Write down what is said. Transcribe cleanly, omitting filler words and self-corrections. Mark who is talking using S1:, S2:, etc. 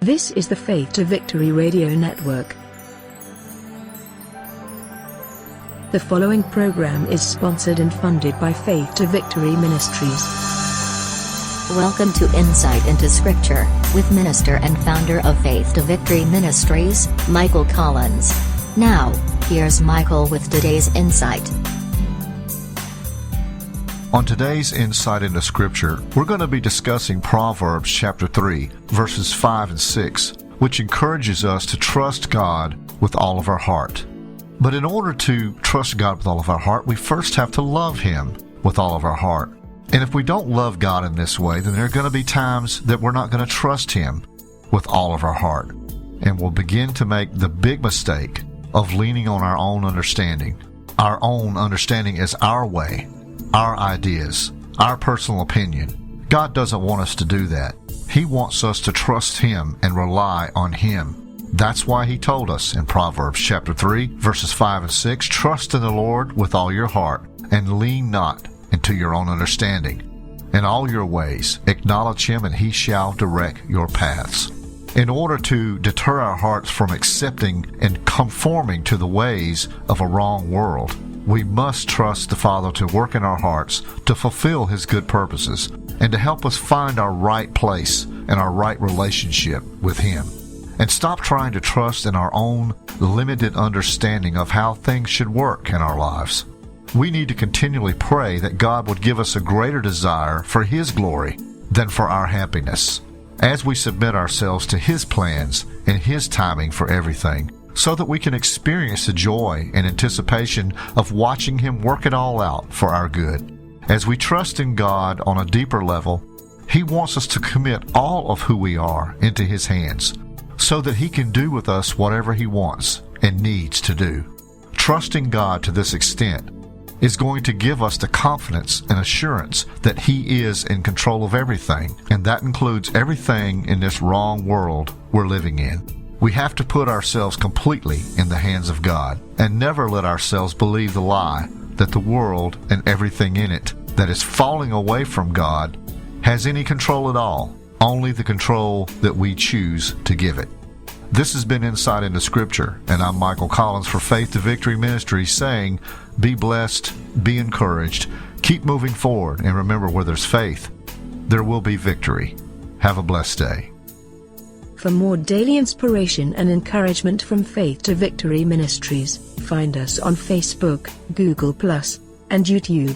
S1: This is the Faith to Victory Radio Network. The following program is sponsored and funded by Faith to Victory Ministries.
S2: Welcome to Insight into Scripture, with minister and founder of Faith to Victory Ministries, Michael Collins. Now, here's Michael with today's insight.
S3: On today's Insight into Scripture, we're going to be discussing Proverbs chapter 3, verses 5 and 6, which encourages us to trust God with all of our heart. But in order to trust God with all of our heart, we first have to love Him with all of our heart. And if we don't love God in this way, then there are going to be times that we're not going to trust Him with all of our heart. And we'll begin to make the big mistake of leaning on our own understanding. Our own understanding is our way, our ideas, our personal opinion. God doesn't want us to do that. He wants us to trust Him and rely on Him. That's why He told us in Proverbs chapter 3, verses 5 and 6, "Trust in the Lord with all your heart, and lean not into your own understanding. In all your ways acknowledge Him, and He shall direct your paths." In order to deter our hearts from accepting and conforming to the ways of a wrong world, we must trust the Father to work in our hearts to fulfill His good purposes and to help us find our right place and our right relationship with Him. And stop trying to trust in our own limited understanding of how things should work in our lives. We need to continually pray that God would give us a greater desire for His glory than for our happiness, as we submit ourselves to His plans and His timing for everything, so that we can experience the joy and anticipation of watching Him work it all out for our good. As we trust in God on a deeper level, He wants us to commit all of who we are into His hands, so that He can do with us whatever He wants and needs to do. Trusting God to this extent is going to give us the confidence and assurance that He is in control of everything, and that includes everything in this wrong world we're living in. We have to put ourselves completely in the hands of God and never let ourselves believe the lie that the world and everything in it that is falling away from God has any control at all, only the control that we choose to give it. This has been Insight into Scripture, and I'm Michael Collins for Faith to Victory Ministries saying, be blessed, be encouraged, keep moving forward, and remember, where there's faith, there will be victory. Have a blessed day.
S1: For more daily inspiration and encouragement from Faith to Victory Ministries, find us on Facebook, Google+, and YouTube.